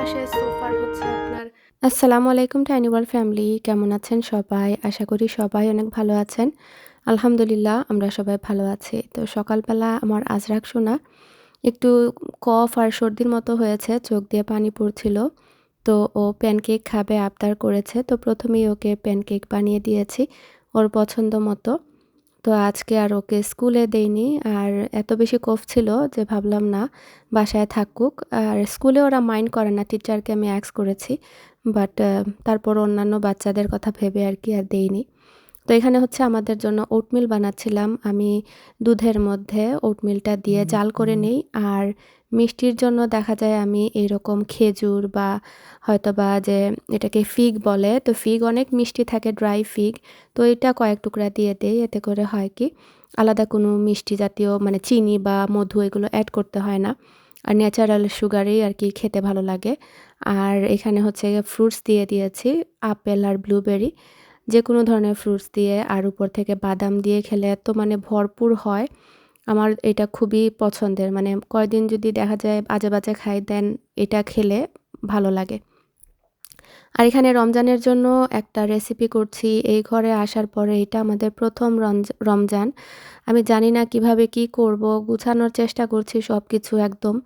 পাশে সোফার হচ্ছে আপনার আসসালামু আলাইকুম টাইনি ওয়ার্ল্ড ফ্যামিলি, কেমন আছেন সবাই? আশা করি সবাই অনেক ভালো আছেন। আলহামদুলিল্লাহ আমরা সবাই ভালো আছি। তো সকালবেলা আমার আজরাক সোনা একটু কফ আর সর্দির মতো হয়েছে, চোখ দিয়ে পানি পড়ছিল। তো ও প্যানকেক খাবে আবদার করেছে। তো প্রথমেই ওকে প্যানকেক বানিয়ে দিয়েছি ওর পছন্দ মতো। তো আজকে আর ওকে স্কুলে দেইনি। আর এত বেশি কফ ছিল যে ভাবলাম না, বাসায় থাকুক। আর স্কুলে ওরা মাইন্ড করে না, টিচারকে আমি অ্যাস্ক করেছি। বাট তারপর অন্যান্য বাচ্চাদের কথা ভেবে আর কি আর দেইনি। তো এখানে হচ্ছে আমাদের জন্য ওটমিল বানাচ্ছিলাম আমি। দুধের মধ্যে ওটমিলটা দিয়ে জাল করে নেই। আর মিষ্টির জন্য দেখা যায় আমি এরকম খেজুর বা হয়তোবা যে এটাকে ফিগ বলে, তো ফিগ অনেক মিষ্টি থাকে, ড্রাই ফিগ। তো এটা কয়েক টুকরা দিয়ে দেই, এতে করে হয় কি আলাদা কোনো মিষ্টি জাতীয় মানে চিনি বা মধু এগুলো অ্যাড করতে হয় না। আর ন্যাচারাল সুগারেই আর কি খেতে ভালো লাগে। আর এখানে হচ্ছে ফ্রুটস দিয়ে দিয়েছি, আপেল আর ব্লুবেরি, যে কোনো ধরনের ফ্রুটস দিয়ে। আর উপর থেকে বাদাম দিয়ে খেলে এত মানে ভরপুর হয়। আমার এটা খুবই পছন্দের, মানে কয়দিন যদি দেখা যায় আজে বাজে খাই দেন এটা খেলে ভালো লাগে। আর এখানে রমজানের জন্য একটা রেসিপি করছি। এই ঘরে আসার পরে এটা আমাদের প্রথম রমজান। আমি জানি না কিভাবে কি করব, গুছানোর চেষ্টা করছি সব কিছু একদম।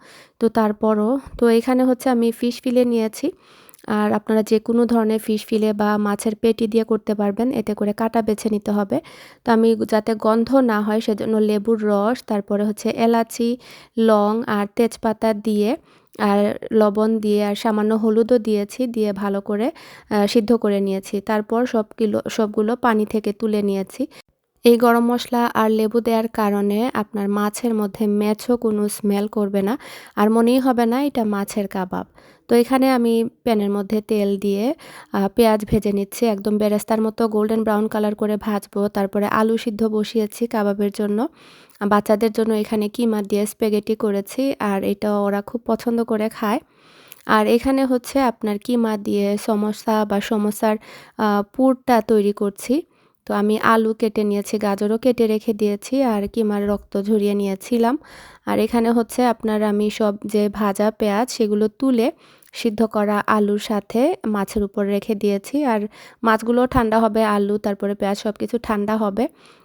তো তারপরও তো এখানে হচ্ছে আমি ফিশ ফিলে নিয়েছি। আর আপনারা যে কোনো ধরনের ফিশ ফিলে বা মাছের পেটি দিয়ে করতে পারবেন, এতে করে কাটা বেছে নিতে হবে। তো আমি যাতে গন্ধ না হয় সেজন্য লেবুর রস, তারপরে হচ্ছে এলাচি, লং আর তেজপাতা দিয়ে আর লবণ দিয়ে আর সামান্য হলুদও দিয়েছি, দিয়ে ভালো করে সিদ্ধ করে নিয়েছি। তারপর সবগুলো পানি থেকে তুলে নিয়েছি। এই গরম মসলা আর লেবু দেওয়ার কারণে আপনার মাছের মধ্যে ম্যাচও কোনো স্মেল করবে না, আর মনেই হবে না এটা মাছের কাবাব। তো এখানে আমি প্যানের মধ্যে তেল দিয়ে পেঁয়াজ ভেজে নিচ্ছি, একদম বেরেস্তার মতো গোল্ডেন ব্রাউন কালার করে ভাজবো। তারপরে আলু সিদ্ধ বসিয়েছি কাবাবের জন্য। বাচ্চাদের জন্য এখানে কিমা দিয়ে স্প্যাগেটি করেছি, আর এটা ওরা খুব পছন্দ করে খায়। আর এখানে হচ্ছে আপনার কিমা দিয়ে সমোসা বা সমোসার পুরটা তৈরি করছি। তো আমি আলু কেটে নিয়েছি, গাজরও কেটে রেখে দিয়েছি, আর কিমার রক্ত ঝরিয়ে নিয়েছিলাম। আর এখানে হচ্ছে আপনার আমি সব যে ভাজা পেঁয়াজ সেগুলো তুলে সিদ্ধ করা আলুর সাথে মাছের উপর রেখে দিয়েছি। আর মাছগুলো ঠান্ডা হবে, আলু তারপরে পেঁয়াজ সব কিছু ঠান্ডা হবে।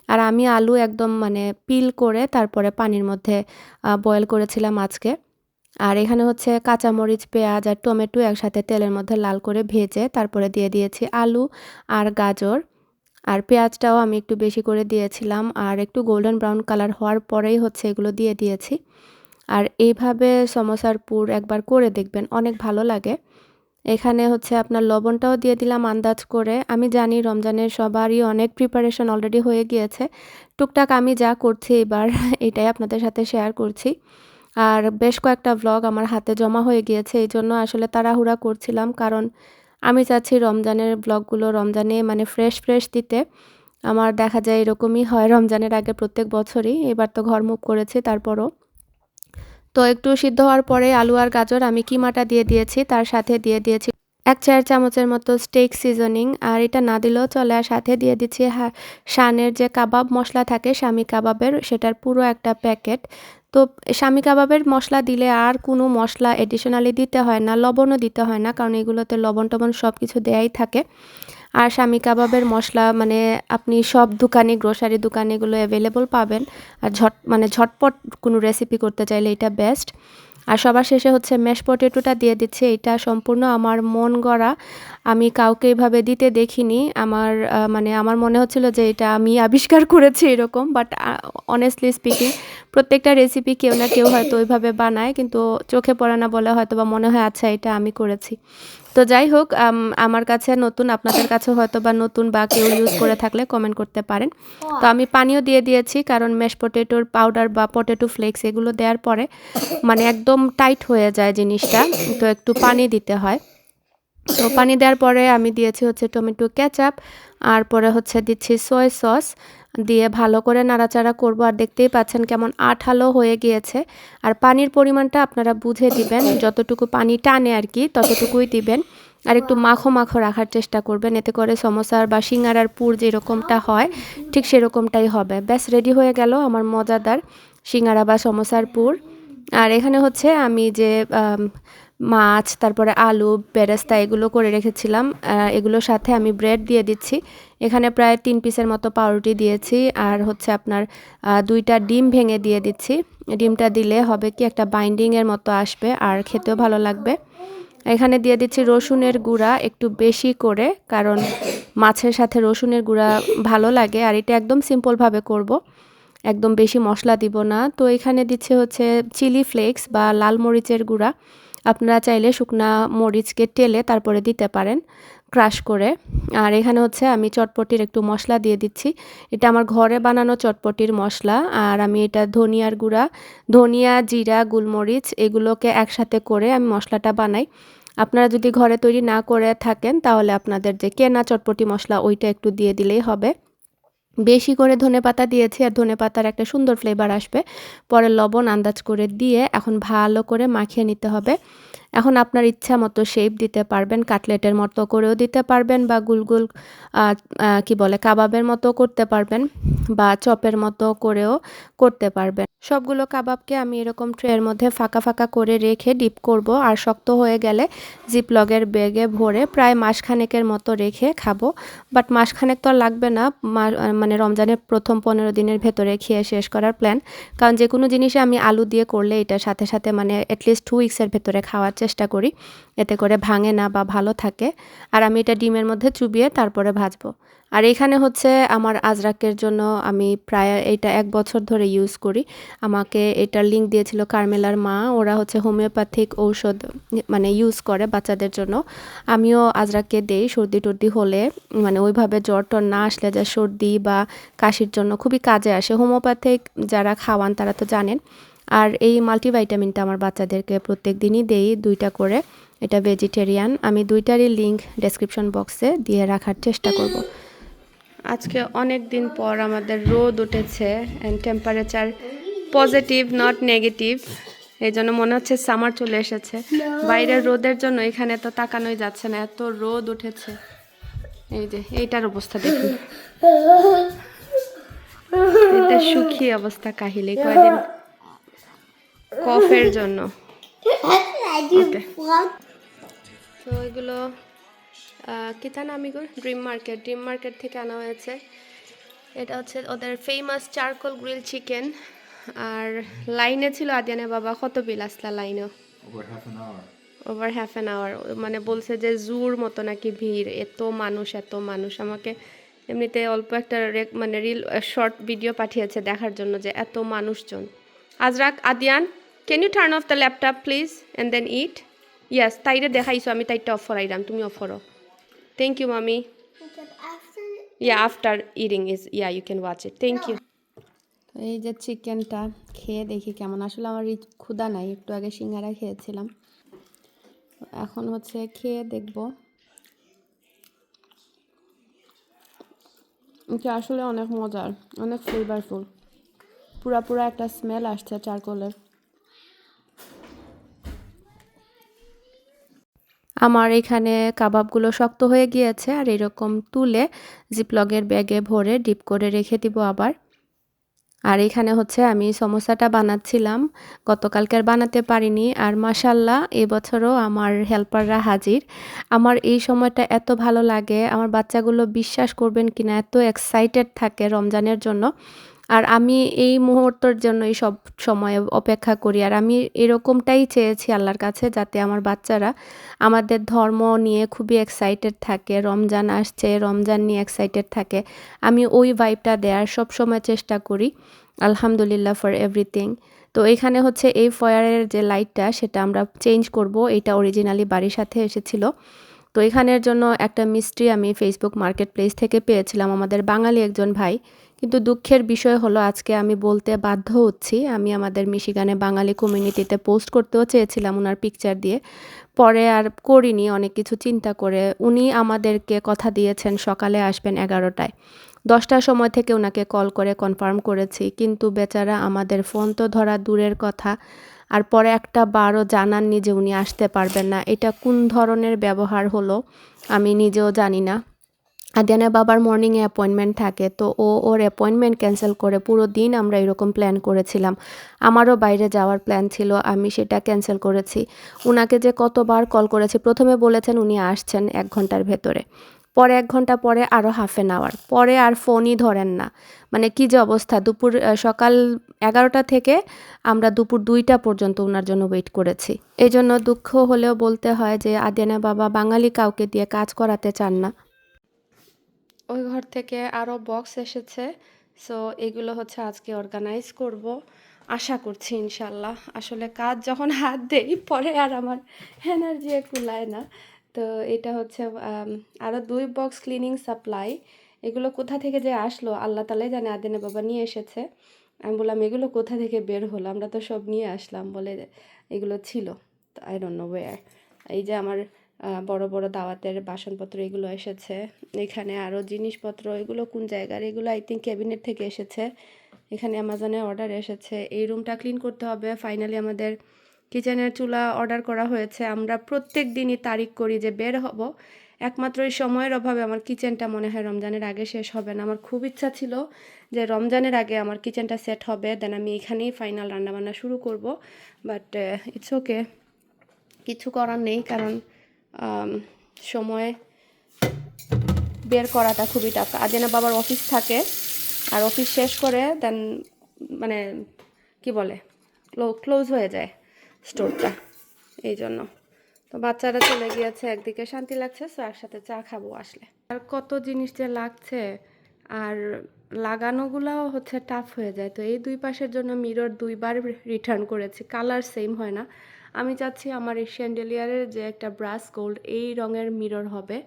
আর আমি আলু একদম মানে পিল করে তারপরে পানির মধ্যে বয়েল করেছিলাম আজকে। আর এখানে হচ্ছে কাঁচামরিচ, পেঁয়াজ আর টমেটো একসাথে তেলের মধ্যে লাল করে ভেজে তারপরে দিয়ে দিয়েছি আলু আর গাজর। আর পেঁয়াজটাও আমি একটু বেশি করে দিয়েছিলাম, আর একটু গোল্ডেন ব্রাউন কালার হওয়ার পরেই হচ্ছে এগুলো দিয়ে দিয়েছি। আর এইভাবে সমোসার পুর একবার করে দেখবেন, অনেক ভালো লাগে। এখানে হচ্ছে আপনার লবণটাও দিয়ে দিলাম আন্দাজ করে। আমি জানি রমজানের সবারই অনেক প্রিপারেশন অলরেডি হয়ে গিয়েছে। টুকটাক আমি যা করছি এবার এটাই আপনাদের সাথে শেয়ার করছি। আর বেশ কয়েকটা ভ্লগ আমার হাতে জমা হয়ে গিয়েছে, এই জন্য আসলে তাড়াহুড়া করছিলাম, কারণ আমি চাচ্ছি রমজানের ব্লগগুলো রমজানে মানে ফ্রেশ ফ্রেশ দিতে। আমার দেখা যায় এরকমই হয় রমজানের আগে প্রত্যেক বছরই, এবার তো ঘর মুভ করেছি তারপরও। তো একটু সিদ্ধ হওয়ার পরে আলু আর গাজর আমি কিমাটা দিয়ে দিয়েছি, তার সাথে দিয়ে দিয়েছি 1 চা চামচের মতো স্টেক সিজনিং। আর এটা না দিলেও চলে। আর সাথে দিয়ে দিচ্ছি শানের যে কাবাব মশলা থাকে স্বামী কাবাবের, সেটার পুরো একটা প্যাকেট। তো স্বামী কাবাবের মশলা দিলে আর কোনো মশলা এডিশনালি দিতে হয় না, লবণও দিতে হয় না, কারণ এগুলোতে লবণ টবণ সব কিছু দেয়াই থাকে। আর স্বামী কাবাবের মশলা মানে আপনি সব দোকানে, গ্রোসারি দোকানে এগুলো অ্যাভেলেবল পাবেন। আর মানে ঝটপট কোনো রেসিপি করতে চাইলে এটা বেস্ট। আর সবার শেষে হচ্ছে ম্যাশ পটেটোটা দিয়ে দিচ্ছে, এটা সম্পূর্ণ আমার মন গড়া। আমি কাউকে এভাবে দিতে দেখিনি। আমার মানে আমার মনে হচ্ছিল যে এটা আমি আবিষ্কার করেছি এরকম, বাট অনেস্টলি স্পিকিং প্রত্যেকটা রেসিপি কেউ না কেউ হয়তো ওইভাবে বানায়, কিন্তু চোখে পড়ে না বলে হয়তো বা মনে হয় আচ্ছা এটা আমি করেছি। তো যাই হোক, আমার কাছে নতুন, আপনাদের কাছেও হয়তো বা নতুন, বা কেউ ইউজ করে থাকলে কমেন্ট করতে পারেন। তো আমি পানিও দিয়ে দিয়েছি, কারণ ম্যাশ পটেটোর পাউডার বা পটেটো ফ্লেক্স এগুলো দেওয়ার পরে মানে একদম টাইট হয়ে যায় জিনিসটা, তো একটু পানি দিতে হয়। তো পানি দেওয়ার পরে আমি দিয়েছি হচ্ছে টমেটো কেচাপ, আর পরে হচ্ছে দিচ্ছি সয় সস, দিয়ে ভালো করে নাড়াচাড়া করব। আর দেখতেই পাচ্ছেন কেমন আঠালো হয়ে গিয়েছে। আর পানির পরিমাণটা আপনারা বুঝে দিবেন, যতটুকু পানি টানে আর কি ততটুকুই দিবেন। আর একটু মাখো মাখো রাখার চেষ্টা করবেন, এতে করে সমোসার বা সিঙ্গারার পুর যেরকমটা হয় ঠিক সেরকমটাই হবে। ব্যাস রেডি হয়ে গেল আমার মজাদার সিঙ্গারা বা সমোসার পুর। আর এখানে হচ্ছে আমি যে মাছ, তারপরে আলু, বেরেস্তা এগুলো করে রেখেছিলাম। এগুলোর সাথে আমি ব্রেড দিয়ে দিচ্ছি। এখানে প্রায় 3 পিসের মতো পাউরুটি দিয়েছি আর হচ্ছে আপনার 2টা ডিম ভেঙে দিয়ে দিচ্ছি। ডিমটা দিলে হবে কি একটা বাইন্ডিংয়ের মতো আসবে আর খেতেও ভালো লাগবে। এখানে দিয়ে দিচ্ছি রসুনের গুঁড়া একটু বেশি করে, কারণ মাছের সাথে রসুনের গুঁড়া ভালো লাগে আর এটা একদম সিম্পলভাবে করব। একদম বেশি মশলা দিব না। তো এখানে দিচ্ছে হচ্ছে চিলি ফ্লেক্স বা লাল মরিচের গুঁড়া। আপনারা চাইলে শুকনা মরিচকে টেলে তারপরে দিতে পারেন ক্রাশ করে। আর এখানে হচ্ছে আমি চটপটির একটু মশলা দিয়ে দিচ্ছি। এটা আমার ঘরে বানানো চটপটির মশলা। আর আমি এটা ধনিয়ার গুঁড়া, ধনিয়া, জিরা, গোলমরিচ এগুলোকে একসাথে করে আমি মশলাটা বানাই। আপনারা যদি ঘরে তৈরি না করে থাকেন তাহলে আপনাদের যে কেনা চটপটি মশলা ওইটা একটু দিয়ে দিলেই হবে। বেশি করে ধনেপাতা দিয়েছি আর ধনেপাতার একটা সুন্দর ফ্লেভার আসবে। পরে লবণ আন্দাজ করে দিয়ে এখন ভালো করে মাখিয়ে নিতে হবে। এখন আপনার ইচ্ছা মতো শেপ দিতে পারবেন, কাটলেটের মতো করেও দিতে পারবেন বা গোল গোল কি বলে কাবাবের মতো করতে পারবেন বা চপের মতো করেও করতে পারবেন। সবগুলো কাবাবকে আমি এরকম ট্রের মধ্যে ফাঁকা ফাঁকা করে রেখে ডিপ করব আর শক্ত হয়ে গেলে জিপলগের ব্যাগে ভরে প্রায় মাসখানেকের মতো রেখে খাবো। বাট মাসখানেক তো আর লাগবে না, মানে রমজানের প্রথম 15 দিনের ভেতরে খেয়ে শেষ করার প্ল্যান। কারণ যে কোনো জিনিসে আমি আলু দিয়ে করলে এটার সাথে সাথে মানে অ্যাটলিস্ট 2 উইক্সের ভেতরে খাওয়ার চেষ্টা করি, এতে করে ভাঙে না বা ভালো থাকে। আর আমি এটা ডিমের মধ্যে চুবিয়ে তারপরে ভাজবো। আর এখানে হচ্ছে আমার আজরাকের জন্য আমি প্রায় এটা 1 বছর ধরে ইউজ করি। আমাকে এটার লিঙ্ক দিয়েছিল কার্মেলার মা। ওরা হচ্ছে হোমিওপ্যাথিক ঔষধ মানে ইউজ করে বাচ্চাদের জন্য। আমিও আজরাককে দেই সর্দি টর্দি হলে, মানে ওইভাবে জ্বর টর না আসলে যা সর্দি বা কাশির জন্য খুবই কাজে আসে। হোমিওপ্যাথিক যারা খাওয়ান তারা তো জানেন। আর এই মাল্টিভাইটামিনটা আমার বাচ্চাদেরকে প্রত্যেক দিনই দেই 2টা করে। এটা ভেজিটেরিয়ান। আমি 2টারই লিঙ্ক ডেসক্রিপশন বক্সে দিয়ে রাখার চেষ্টা করব। আজকে অনেক দিন পর আমাদের রোদ উঠেছে and temperature positive not negative, এই জন্য মনে হচ্ছে সামার চলে এসেছে। বাইরের রোদের জন্য এখানে তো তাকানোই যাচ্ছে না, এত রোদ উঠেছে। এই যে এইটার অবস্থা দেখুন, এটা সুখী অবস্থা কাহিলে কয়দিন কফের জন্য। ওকে, তো এগুলো কিতা নাম এগুলো ড্রিম মার্কেট থেকে আনা হয়েছে। এটা হচ্ছে ওদের ফেমাস চারকোল গ্রিল চিকেন। আর লাইনে ছিল আদিয়ানের বাবা, কত বিল আসলা লাইনেও? Over half an hour. মানে বলছে যে জুর মতো নাকি ভিড়, এত মানুষ এত মানুষ। আমাকে এমনিতে অল্প একটা মানে রিল শর্ট ভিডিও পাঠিয়েছে দেখার জন্য যে এত মানুষজন। Azraq, Adiyan, can you turn off the laptop please and then eat? Yes, তাইরে দেখাইছো, আমি তাইটা অফ করাইলাম, তুমি অফ করো। থ্যাংক ইউ মামি। Yeah after eating is yeah you can watch it, thank you. তো এই যে চিকেনটা খেয়ে দেখি কেমন। আসলে আমার ক্ষুধা নাই, একটু আগে সিঙ্গারা খেয়েছিলাম। এখন হচ্ছে খেয়ে দেখব। এটা আসলে অনেক মজার, অনেক ফ্লেভারফুল। পুরা একটা স্মেল আসছে চারকোলের। আমার এখানে কাবাবগুলো শক্ত হয়ে গিয়েছে আর এরকম তুলে জিপলগের ব্যাগে ভরে ডিপ করে রেখে দিব আবার। আর এখানে হচ্ছে আমি সমোসাটা বানাচ্ছিলাম, গতকালকে আর বানাতে পারিনি। আর মাশাল্লাহ এবছরও আমার হেল্পাররা হাজির। আমার এই সময়টা এত ভালো লাগে, আমার বাচ্চাগুলো বিশ্বাস করবেন কিনা এত এক্সাইটেড থাকে রমজানের জন্য। আর আমি এই মুহূর্তের জন্য এই সব সময় অপেক্ষা করি। আর আমি এরকমটাই চেয়েছি আল্লাহর কাছে, যাতে আমার বাচ্চারা আমাদের ধর্ম নিয়ে খুবই এক্সাইটেড থাকে, রমজান আসছে রমজান নিয়ে এক্সাইটেড থাকে। আমি ওই ভাইবটা দেওয়ার সব সময় চেষ্টা করি। আলহামদুলিল্লাহ ফর এভরিথিং। তো এখানে হচ্ছে এই ফয়ারের যে লাইটটা সেটা আমরা চেঞ্জ করব, এটা অরিজিনালি বাড়ির সাথে এসেছিল। তো এখানের জন্য একটা মিস্ত্রি আমি ফেসবুক মার্কেট প্লেস থেকে পেয়েছিলাম, আমাদের বাঙালি একজন ভাই। কিন্তু দুঃখের বিষয় হলো আজকে আমি বলতে বাধ্য হচ্ছি, আমি আমাদের মিশিগানে বাঙালি কমিউনিটিতে পোস্ট করতেও চেয়েছিলাম ওনার পিকচার দিয়ে, পরে আর করিনি অনেক কিছু চিন্তা করে। উনি আমাদেরকে কথা দিয়েছেন সকালে আসবেন 11টায়। 10টার সময় থেকে ওনাকে কল করে কনফার্ম করেছি, কিন্তু বেচারা আমাদের ফোন তো ধরা দূরের কথা, আর পরে একটা বারও জানাননি যে উনি আসতে পারবেন না। এটা কোন ধরনের ব্যবহার হলো আমি নিজেও জানি না। আদিয়ানের বাবার মর্নিংয়ে অ্যাপয়েন্টমেন্ট থাকে, তো ওর অ্যাপয়েন্টমেন্ট ক্যান্সেল করে পুরো দিন আমরা এরকম প্ল্যান করেছিলাম। আমারও বাইরে যাওয়ার প্ল্যান ছিল, আমি সেটা ক্যান্সেল করেছি। উনাকে যে কতবার কল করেছি, প্রথমে বলেছেন উনি আসছেন 1 ঘন্টার ভেতরে, পরে 1 ঘন্টা পরে আরও হাফ অ্যান আওয়ার পরে আর ফোনই ধরেন না। মানে কী যে অবস্থা, সকাল 11টা থেকে আমরা দুপুর 2টা পর্যন্ত ওনার জন্য ওয়েট করেছি। এই জন্য দুঃখ হলেও বলতে হয় যে আদিয়ানা বাবা বাঙালি কাউকে দিয়ে কাজ করাতে চান না। ওই ঘর থেকে আরও বক্স এসেছে, সো এগুলো হচ্ছে আজকে অর্গানাইজ করব, আশা করছি ইনশাল্লাহ। আসলে কাজ যখন হাত দেই পরে আর আমার এনার্জি কুলায় না। তো এটা হচ্ছে আরও 2 বক্স ক্লিনিং সাপ্লাই। এগুলো কোথা থেকে যে আসলো আল্লাহ তালাই জানে, আদিনা বাবা নিয়ে এসেছে। আমি বললাম এগুলো কোথা থেকে বের হলো, আমরা তো সব নিয়ে আসলাম, বলে এগুলো ছিল, আই ডোন্ট নো ওয়্যার। এই যে আমার বড় বড় দাওয়াতের বাসনপত্র এগুলো এসেছে। এখানে আরও জিনিসপত্র, এগুলো কোন জায়গার, এগুলো আই থিঙ্ক ক্যাবিনেট থেকে এসেছে। এখানে অ্যামাজনে অর্ডার এসেছে। এই রুমটা ক্লিন করতে হবে। ফাইনালি আমাদের কিচেনের চুলা অর্ডার করা হয়েছে। আমরা প্রত্যেক দিনই তারিখ করি যে বের হব, একমাত্র এই সময়ের অভাবে আমার কিচেনটা মনে হয় রমজানের আগে শেষ হবে না। আমার খুব ইচ্ছা ছিল যে রমজানের আগে আমার কিচেনটা সেট হবে, দেন আমি এখানেই ফাইনাল রান্নাবান্না শুরু করব। বাট ইটস ওকে, কিছু করার নেই, কারণ সময় বের করাটা খুবই টাফ। আদিনা বাবার অফিস থাকে, আর অফিস শেষ করে দেন মানে কি বলে ক্লোজ হয়ে যায় স্টোরটা, এই জন্য। তো বাচ্চারা চলে গিয়েছে, একদিকে শান্তি লাগছে, সো একসাথে চা খাবো আসলে। আর কত জিনিস যে লাগছে, আর লাগানোগুলাও হচ্ছে টাফ হয়ে যায়। তো এই 2 পাশের জন্য মিরর 2বার রিটার্ন করেছি, কালার সেম হয় না। আমি চাচ্ছি আমার এই শ্যান্ডেলিয়ারের যে একটা ব্রাশ গোল্ড এই রঙের মিরর হবে।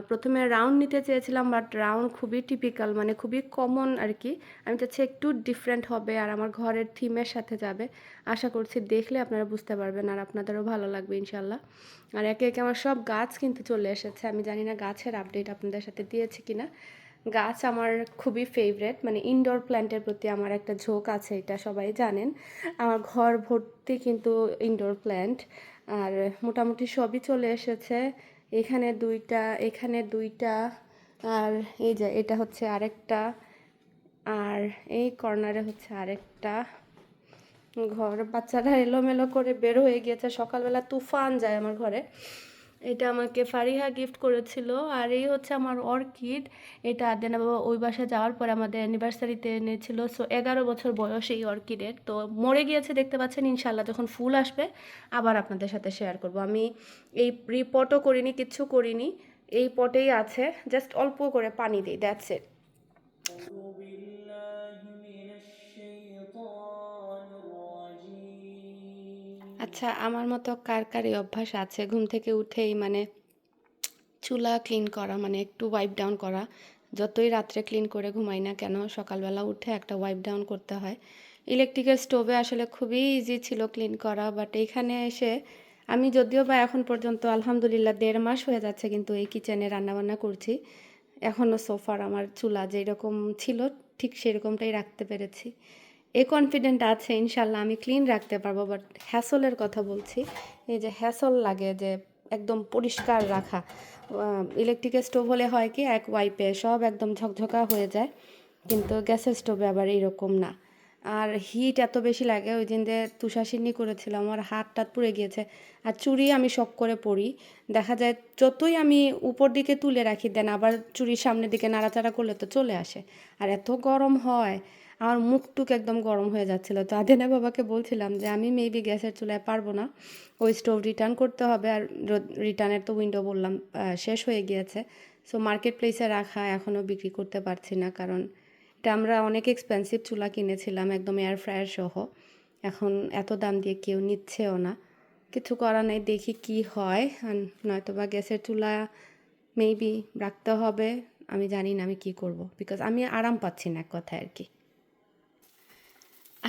প্রথমে রাউন্ড নিতে চেয়েছিলাম, বাট রাউন্ড খুবই টিপিক্যাল, মানে খুবই কমন আর কি। আমি চাচ্ছি একটু ডিফারেন্ট হবে আর আমার ঘরের থিমের সাথে যাবে। আশা করছি দেখলে আপনারা বুঝতে পারবেন আর আপনাদেরও ভালো লাগবে ইনশাল্লাহ। আর একে একে আমার সব গাছ কিন্তু চলে এসেছে। আমি জানি না গাছের আপডেট আপনাদের সাথে দিয়েছি কিনা। গাছ আমার খুবই ফেভারেট, মানে ইনডোর প্ল্যান্টের প্রতি আমার একটা ঝোঁক আছে, এটা সবাই জানেন। আমার ঘর ভর্তি কিন্তু ইনডোর প্ল্যান্ট, আর মোটামুটি সবই চলে এসেছে। এখানে 2টা, এখানে 2টা, আর এই যে এটা হচ্ছে আরেকটা, আর এই কর্নারে হচ্ছে আরেকটা। ঘর বাচ্চারা এলোমেলো করে বের হয়ে গিয়েছে, সকালবেলা তুফান যায় আমার ঘরে। এটা আমাকে ফারিহা গিফট করেছিল। আর এই হচ্ছে আমার অর্কিড, এটা আদিনা বাবা ওই বাসায় যাওয়ার পরে আমাদের অ্যানিভার্সারিতে এনেছিল। সো 11 বছর বয়স এই অর্কিডের, তো মরে গিয়েছে দেখতে পাচ্ছেন। ইনশাল্লাহ যখন ফুল আসবে আবার আপনাদের সাথে শেয়ার করব। আমি এই রিপটও করিনি, কিচ্ছু করিনি, এই পটেই আছে, জাস্ট অল্প করে পানি দিই, দ্যাটস ইট। আচ্ছা, আমার মতো কার কার এই অভ্যাস আছে ঘুম থেকে উঠেই মানে চুলা ক্লিন করা, মানে একটু ওয়াইপ ডাউন করা? যতই রাত্রে ক্লিন করে ঘুমাই না কেন, সকালবেলা উঠে একটা ওয়াইপ ডাউন করতে হয়। ইলেকট্রিকের স্টোভে আসলে খুবই ইজি ছিল ক্লিন করা, বাট এখানে এসে আমি যদিও বা এখন পর্যন্ত আলহামদুলিল্লাহ 1.5 মাস হয়ে যাচ্ছে কিন্তু এই কিচেনে রান্নাবান্না করছি, এখনও সোফার আমার চুলা যেরকম ছিল ঠিক সেরকমটাই রাখতে পেরেছি। এ কনফিডেন্ট আছে ইনশাল্লাহ আমি ক্লিন রাখতে পারবো। বাট হ্যাসলের কথা বলছি, এই যে হ্যাসল লাগে যে একদম পরিষ্কার রাখা। ইলেকট্রিকের স্টোভ হলে হয় কি এক ওয়াইপে সব একদম ঝকঝকা হয়ে যায়, কিন্তু গ্যাসের স্টোভে আবার এরকম না। আর হিট এত বেশি লাগে, ওই দিন যে তুষারশিন্নি করেছিলাম আমার হাত টাত পুড়ে গিয়েছে। আর চুড়ি আমি শখ করে পরি, দেখা যায় যতই আমি উপর দিকে তুলে রাখি দেন আবার চুড়ির সামনের দিকে নাড়াচাড়া করলে তো চলে আসে। আর এত গরম হয়, আমার মুখ টুক একদম গরম হয়ে যাচ্ছিল। তো আদিনা বাবাকে বলছিলাম যে আমি মেবি গ্যাসের চুলায় পারবো না, ওই স্টোভ রিটার্ন করতে হবে। আর রিটার্নের তো উইন্ডো বললাম শেষ হয়ে গিয়েছে। সো মার্কেট প্লেসে রাখা, এখনও বিক্রি করতে পারছি না, কারণ এটা আমরা অনেক এক্সপেন্সিভ চুলা কিনেছিলাম একদম এয়ার ফ্রায়ার সহ। এখন এত দাম দিয়ে কেউ নিচ্ছেও না। কিছু করার নেই, দেখি কি হয়। নয়তো বা গ্যাসের চুলা মেবি রাখতে হবে। আমি জানি না আমি কি করব, বিকজ আমি আরাম পাচ্ছি না এক কথায় আর কি।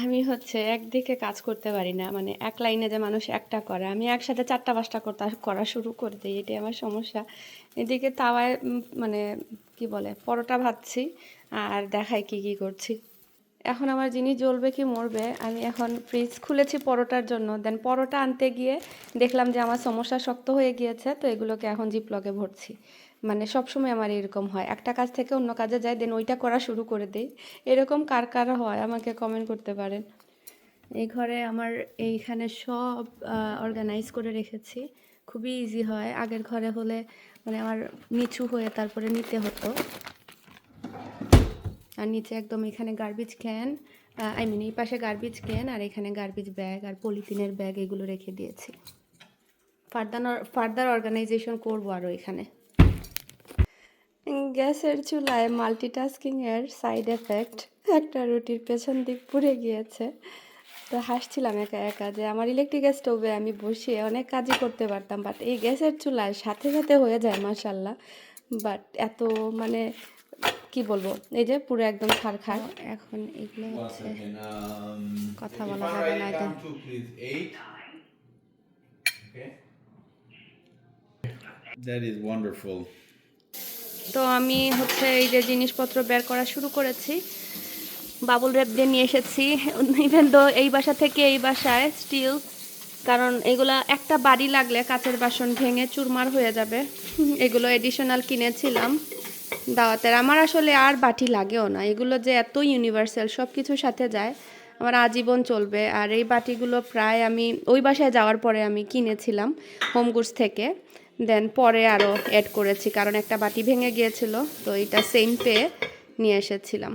আমি হচ্ছে একদিকে কাজ করতে পারি না, মানে এক লাইনে যে মানুষ একটা করে, আমি একসাথে 4টা 5টা করা শুরু করে দিই, এটাই আমার সমস্যা। এদিকে তাওয়ায় মানে কি বলে পরোটা ভাজছি আর দেখাই কি কি করছি। এখন আমার জিনিস জ্বলবে কি মরবে, আমি এখন ফ্রিজ খুলেছি পরোটার জন্য। দেন পরোটা আনতে গিয়ে দেখলাম যে আমার সমস্যা শক্ত হয়ে গিয়েছে, তো এগুলোকে এখন জিপলকে ভরছি। মানে সবসময় আমার এরকম হয়, একটা কাজ থেকে অন্য কাজে যাই, দেন ওইটা করা শুরু করে দিই। এরকম কার কার হয় আমাকে কমেন্ট করতে পারেন। এই ঘরে আমার এইখানে সব অর্গানাইজ করে রেখেছি, খুবই ইজি হয়। আগের ঘরে হলে মানে আমার নিচু হয়ে তারপরে নিতে হতো। আর নিচে একদম এখানে গার্বেজ ক্যান, এই পাশে গার্বেজ ক্যান, আর এখানে গার্বেজ ব্যাগ আর পলিথিনের ব্যাগ এগুলো রেখে দিয়েছি। ফার্দার অর্গানাইজেশন করবো আরও এখানে। গ্যাসের চুলায় মাল্টিটাস্কিংয়ের সাইড এফেক্ট, একটা রুটির পেছন দিক পুড়ে গিয়েছে। তো হাসছিলাম একা একা যে আমার ইলেকট্রিক স্টোভে আমি বসিয়ে অনেক কাজই করতে পারতাম, বাট এই গ্যাসের চুলায় সাথে সাথে হয়ে যায় মাশাল্লাহ। বাট এত মানে কি বলবো, এই যে পুরো একদম ছারখার। এখন এগুলো হচ্ছে কথা বলা যাবে না এটা। That is wonderful. তো আমি হচ্ছে এই যে জিনিসপত্র বের করা শুরু করেছি, বাবুল র্যাপ দিয়ে নিয়ে এসেছি। ইভেন তো এই বাসা থেকে এই বাসায় স্টিল, কারণ এগুলা একটা বাড়ি লাগলে কাচের বাসন ভেঙে চুরমার হয়ে যাবে। এগুলো এডিশনাল কিনেছিলাম দাওয়াতের। আমার আসলে আর বাটি লাগেও না, এগুলো যে এত ইউনিভার্সাল, সব কিছুর সাথে যায়, আমার আজীবন চলবে। আর এই বাটিগুলো প্রায় আমি ওই বাসায় যাওয়ার পরে আমি কিনেছিলাম হোম গুডস থেকে, দেন পরে আরও অ্যাড করেছি, কারণ একটা বাটি ভেঙে গিয়েছিল, তো এটা সেম পেয়ে নিয়ে এসেছিলাম।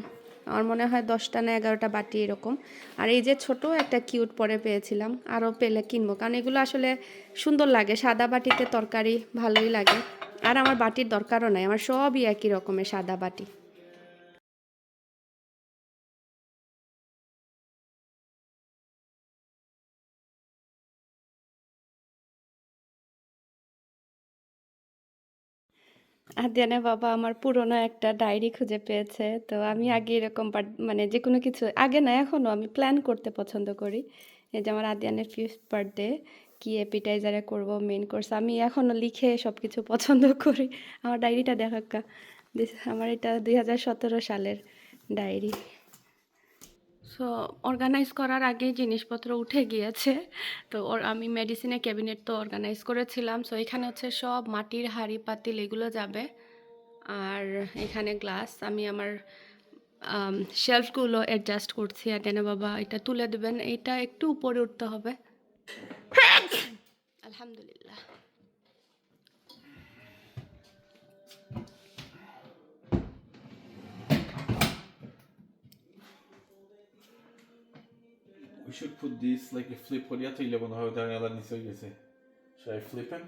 আমার মনে হয় 10টা না 11টা বাটি এরকম। আর এই যে ছোট একটা কিউট পরে পেয়েছিলাম, আরও পেলে কিনবো, কারণ এগুলো আসলে সুন্দর লাগে, সাদা বাটিতে তরকারি ভালোই লাগে। আর আমার বাটির দরকারও নাই, আমার সবই একই রকমের সাদা বাটি। আদিয়ানের বাবা আমার পুরোনো একটা ডায়েরি খুঁজে পেয়েছে। তো আমি আগে এরকম মানে যে কোনো কিছু, আগে না এখনও আমি প্ল্যান করতে পছন্দ করি। এই যে আমার আদিয়ানের 5th বার্থডে, কি অ্যাপিটাইজারে করব, মেন কোর্স, আমি এখনও লিখে সব কিছু পছন্দ করি। আমার ডায়েরিটা দেখা, আমার এটা 2017 সালের ডায়েরি। সো অর্গানাইজ করার আগেই জিনিসপত্র উঠে গিয়েছে। তো আমি মেডিসিনের ক্যাবিনেট তো অর্গানাইজ করেছিলাম। সো এখানে হচ্ছে সব মাটির হাঁড়ি পাতিল এগুলো যাবে। আর এখানে গ্লাস, আমি আমার শেলফগুলো অ্যাডজাস্ট করছি। আর দেনে বাবা এটা তুলে দেবেন, এটা একটু উপরে উঠতে হবে। আলহামদুলিল্লাহ। We should put this like a flip করিয়া তৈলে মনে হয় দাঁড়িয়ে আলাদা নিচে গেছে. Should I flip him?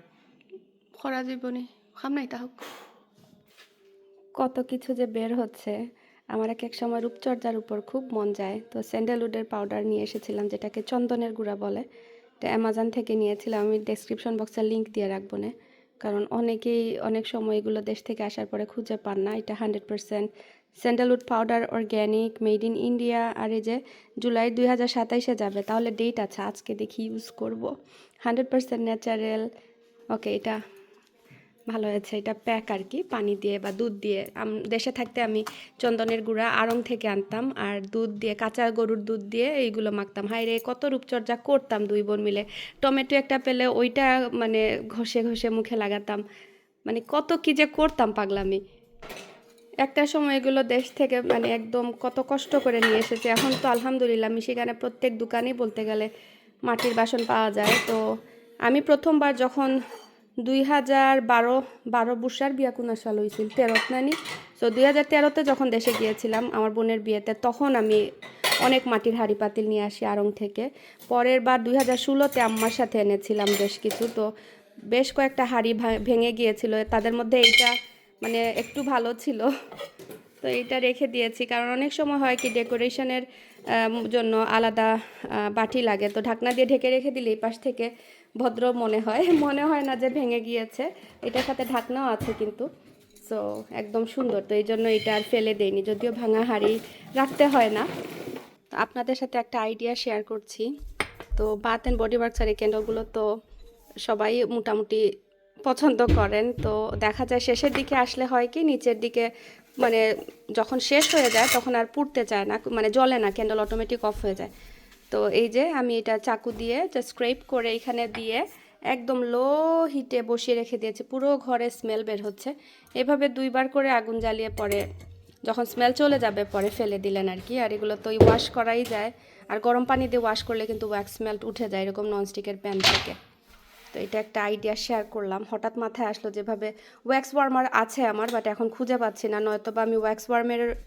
করা জীবনী খামনাই তা হোক। কত কিছু যে বের হচ্ছে, আমার এক সময় রূপচর্চার উপর খুব মন যায়। তো স্যান্ডেলউডের পাউডার নিয়ে এসেছিলাম, যেটাকে চন্দনের গুঁড়া বলে। এটা অ্যামাজন থেকে নিয়েছিলাম, আমি ডেসক্রিপশন বক্সে লিঙ্ক দিয়ে রাখবো না, কারণ অনেকেই অনেক সময় এগুলো দেশ থেকে আসার পরে খুঁজে পান না। এটা 100% sandalwood powder, organic, made in India. আর এই যে জুলাই 2027-এ যাবে, তাহলে ডেট আছে, আজকে দেখি ইউজ করব। 100% ন্যাচারাল। ওকে, এটা ভালো হয়েছে, এটা প্যাক আর কি, পানি দিয়ে বা দুধ দিয়ে। দেশে থাকতে আমি চন্দনের গুঁড়া আড়ং থেকে আনতাম, আর দুধ দিয়ে, কাঁচা গরুর দুধ দিয়ে এইগুলো মাখতাম। হাই রে, কত রূপচর্চা করতাম 2 বোন মিলে। টমেটো একটা পেলে ওইটা মানে ঘষে ঘষে মুখে লাগাতাম, মানে কত কী যে করতাম পাগলামি। একটা সময় এগুলো দেশ থেকে মানে একদম কত কষ্ট করে নিয়ে এসেছে। এখন তো আলহামদুলিল্লাহ মিশিগানে প্রত্যেক দোকানেই বলতে গেলে মাটির বাসন পাওয়া যায়। তো আমি প্রথমবার যখন 2012 বুসার বিয়া কোন সাল হয়েছিল, 13 নানি। সো 2013-তে যখন দেশে গিয়েছিলাম আমার বোনের বিয়েতে, তখন আমি অনেক মাটির হাঁড়ি পাতিল নিয়ে আসি আড়ং থেকে। পরের বার 2016-তে আম্মার সাথে এনেছিলাম বেশ কিছু। তো বেশ কয়েকটা হাঁড়ি ভেঙে গিয়েছিল, তাদের মধ্যে এইটা মানে একটু ভালো ছিল, তো এইটা রেখে দিয়েছি। কারণ অনেক সময় হয় কি ডেকোরেশনের জন্য আলাদা বাটি লাগে, তো ঢাকনা দিয়ে ঢেকে রেখে দিলে এই পাশ থেকে ভদ্র মনে হয় না যে ভেঙে গিয়েছে। এটার সাথে ঢাকনাও আছে কিন্তু। সো একদম সুন্দর, তো এই জন্য এটা আর ফেলে দেয়নি, যদিও ভাঙা হাঁড়ি রাখতে হয় না। তো আপনাদের সাথে একটা আইডিয়া শেয়ার করছি। তো বাথ অ্যান্ড বডি ওয়ার্কস আর এই ক্যান্ডেলগুলো তো সবাই মোটামুটি পছন্দ করেন। তো দেখা যায় শেষের দিকে আসলে হয় কি নিচের দিকে মানে যখন শেষ হয়ে যায় তখন আর পুড়তে চায় না, মানে জ্বলে না, ক্যান্ডেল অটোমেটিক অফ হয়ে যায়। তো এই যে আমি এটা চাকু দিয়ে জাস্ট স্ক্রেপ করে এখানে দিয়ে একদম লো হিটে বসিয়ে রেখে দিয়েছি, পুরো ঘরে স্মেল বের হচ্ছে। এভাবে 2বার করে আগুন জ্বালিয়ে পরে যখন স্মেল চলে যাবে পরে ফেলে দিলেন আর কি। আর এগুলো তো ওয়াশ করাই যায়, আর গরম পানি দিয়ে ওয়াশ করলে কিন্তু ওয়্যাক্স স্মেল উঠে যায় এরকম ননস্টিকের প্যান থেকে। তো এটা একটা আইডিয়া শেয়ার করলাম, হঠাৎ মাথায় আসলো। যেভাবে ওয়্যাক্স ওয়ার্মার আছে আমার, বাট এখন খুঁজে পাচ্ছি না, নয়তো বা আমি ওয়্যাক্স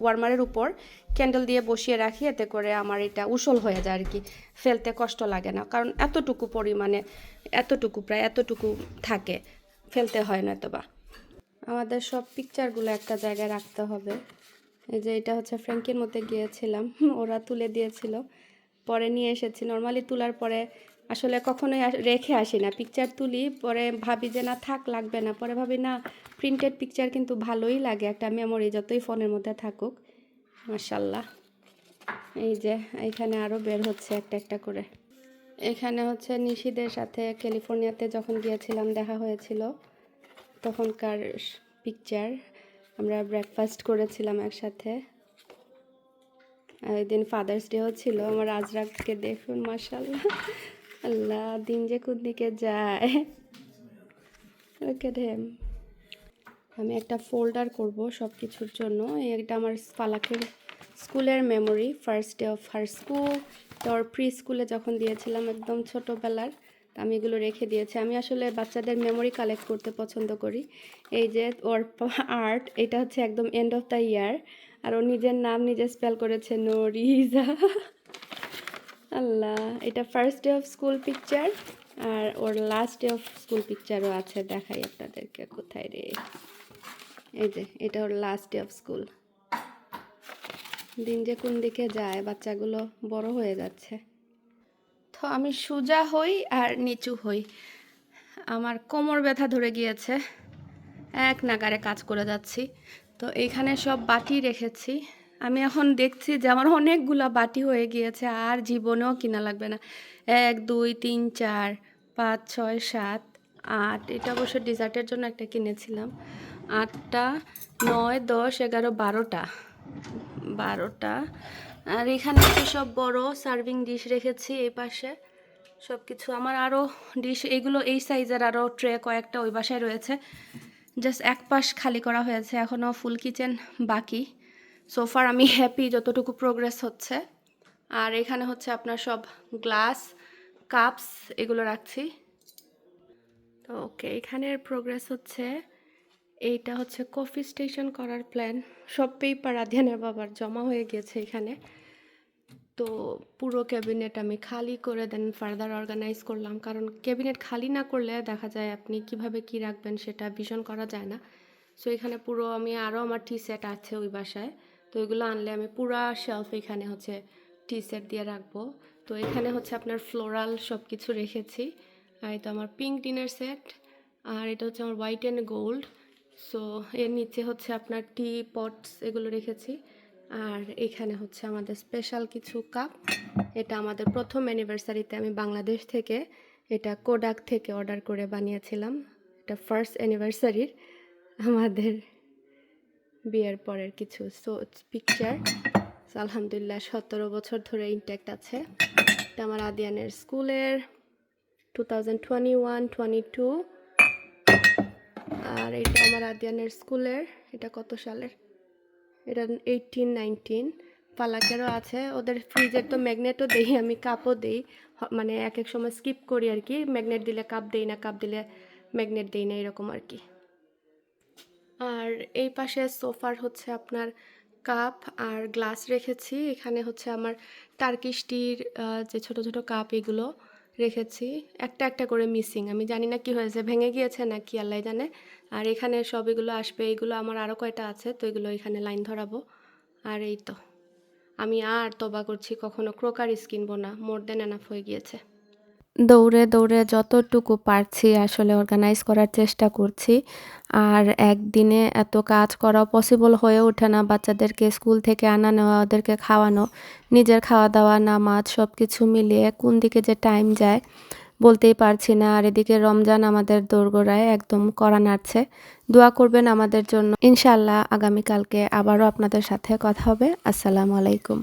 ওয়ার্মারের উপর ক্যান্ডেল দিয়ে বসিয়ে রাখি, এতে করে আমার এটা উসল হয়ে যায় আর কি, ফেলতে কষ্ট লাগে না, কারণ এতটুকু পরিমাণে প্রায় এতটুকু থাকে, ফেলতে হয় না। তো বা আমাদের সব পিকচারগুলো একটা জায়গায় রাখতে হবে। এই যে এটা হচ্ছে ফ্র্যাঙ্কির মধ্যে গিয়েছিলাম, ওরা তুলে দিয়েছিল, পরে নিয়ে এসেছি। নর্মালি তোলার পরে আসলে কখনোই রেখে আসি না, পিকচার তুলি পরে ভাবি যে না থাক লাগবে না, পরে ভাবি না প্রিন্টেড পিকচার কিন্তু ভালোই লাগে, একটা মেমোরি যতই ফোনের মধ্যে থাকুক। মাশাল্লাহ। এই যে এখানে আরও বের হচ্ছে একটা একটা করে। এখানে হচ্ছে নিশিদের সাথে ক্যালিফোর্নিয়াতে যখন গিয়েছিলাম দেখা হয়েছিল তখনকার পিকচার। আমরা ব্রেকফাস্ট করেছিলাম একসাথে, আর ওই দিন ফাদার্স ডেও ছিল। আমার আজরাককে দেখুন, মাশাল্লাহ, আল্লাহ দিন যে কোন দিকে যায়। আমি একটা ফোল্ডার করব সব কিছুর জন্য। এটা আমার ফালাকের স্কুলের memory, first day of her school. তোর প্রি স্কুলে যখন দিয়েছিলাম একদম ছোটোবেলার, আমি এগুলো রেখে দিয়েছি। আমি আসলে বাচ্চাদের মেমোরি কালেক্ট করতে পছন্দ করি। এই যে ওর আর্ট, এটা হচ্ছে একদম এন্ড অফ দ্য ইয়ার, আর ও নিজের নাম নিজে স্পেল করেছে নরিজা। আল্লাহ, এটা first day of school picture, আর ওর লাস্ট ডে অফ স্কুল পিকচারও আছে, দেখাই আপনাদেরকে। কোথায় রে, এই যে এটা ওর লাস্ট ডে অফ স্কুল। দিন যে কোন দিকে যায়, বাচ্চাগুলো বড় হয়ে যাচ্ছে। তো আমি সোজা হই আর নিচু হই, আমার কোমর ব্যথা ধরে গিয়েছে, এক নাগারে কাজ করে যাচ্ছি। তো এইখানে সব বাটি রেখেছি। আমি এখন দেখছি যে আমার অনেকগুলা বাটি হয়ে গিয়েছে, আর জীবনেও কিনা লাগবে না। 1 2 3 4 5 6 7 8, এটা অবশ্য ডিজার্টের জন্য একটা কিনেছিলাম। 8টা 9 10 11 12টা। আর এখানে হচ্ছে সব বড় সার্ভিং ডিশ রেখেছি এই পাশে সব কিছু। আমার আরও ডিশ, এগুলো এই সাইজের আরও ট্রে কয়েকটা ওই বাসায় রয়েছে, জাস্ট এক পাশ খালি করা হয়েছে, এখনও ফুল কিচেন বাকি। সোফার আমি হ্যাপি যতটুকু প্রোগ্রেস হচ্ছে। আর এখানে হচ্ছে আপনার সব গ্লাস কাপস এগুলো রাখছি। তো ওকে, এখানের প্রোগ্রেস হচ্ছে, এইটা হচ্ছে কফি স্টেশন করার প্ল্যান। সব পেপার আদিয়ানের বাবার জমা হয়ে গেছে এখানে। তো পুরো ক্যাবিনেট আমি খালি করে দেন ফার্দার অর্গানাইজ করলাম, কারণ ক্যাবিনেট খালি না করলে দেখা যায় আপনি কিভাবে কি রাখবেন সেটা ভিশন করা যায় না। সো এখানে পুরো আমি আরও আমার টি সেট আছে ওই বাসায়, তো এগুলো আনলে আমি পুরা শেলফ এখানে হচ্ছে টি সেট দিয়ে রাখবো। তো এখানে হচ্ছে আপনার ফ্লোরাল সব কিছু রেখেছি। আর এটা আমার পিঙ্ক ডিনার সেট, আর এটা হচ্ছে আমার হোয়াইট অ্যান্ড গোল্ড। সো এর নিচে হচ্ছে আপনার টি পটস এগুলো রেখেছি। আর এখানে হচ্ছে আমাদের স্পেশাল কিছু কাপ, এটা আমাদের প্রথম অ্যানিভার্সারিতে আমি বাংলাদেশ থেকে এটা কোডাক থেকে অর্ডার করে বানিয়েছিলাম। এটা ফার্স্ট অ্যানিভার্সারির আমাদের বিয়ের পরের কিছু পিকচার। আলহামদুলিল্লাহ 17 বছর ধরে ইনট্যাক্ট আছে। এটা আমার আদিয়ানের স্কুলের 2021-22। আর এটা আমার আদিয়ানের স্কুলের, এটা কত সালের, এটা 18-19। পালাকেরও আছে, ওদের ফ্রিজের তো ম্যাগনেটও দেই আমি, কাপও দেই, মানে এক এক সময় স্কিপ করি আর কি, ম্যাগনেট দিলে কাপ দেই না, কাপ দিলে ম্যাগনেট দেই না, এরকম আর কি। আর এই পাশে সোফার হচ্ছে আপনার কাপ আর গ্লাস রেখেছি। এখানে হচ্ছে আমার টার্কিশ টির যে ছোট ছোট কাপ এগুলো রেখেছি, একটা একটা করে মিসিং, আমি জানি না কি হয়েছে, ভেঙে গিয়েছে না কি আল্লাহ জানে। আর এখানে সব এগুলো আসবে, এগুলো আমার আরও কয়টা আছে, তো এগুলো এখানে লাইন ধরাবো। আর এই তো আমি আর তবা করছি কখনো ক্রোকারিস কিনবো না, মোর দেন এনাফ হয়ে গিয়েছে। দৌড়ে দৌড়ে যতটুকু পারছি আসলে অর্গানাইজ করার চেষ্টা করছি। আর একদিনে এত কাজ করা পসিবল হয়ে ওঠে না, বাচ্চাদেরকে স্কুল থেকে আনা নেওয়া, ওদেরকে খাওয়ানো, নিজের খাওয়া দাওয়া নামাজ সব কিছু মিলিয়ে কোন দিকে যে টাইম যায় বলতেই পারছি না। আর এদিকে রমজান আমাদের দোরগোড়ায় একদম কড়া নাড়ছে। দোয়া করবেন আমাদের জন্য। ইনশাআল্লাহ আগামীকালকে আবারও আপনাদের সাথে কথা হবে। আসসালামু আলাইকুম।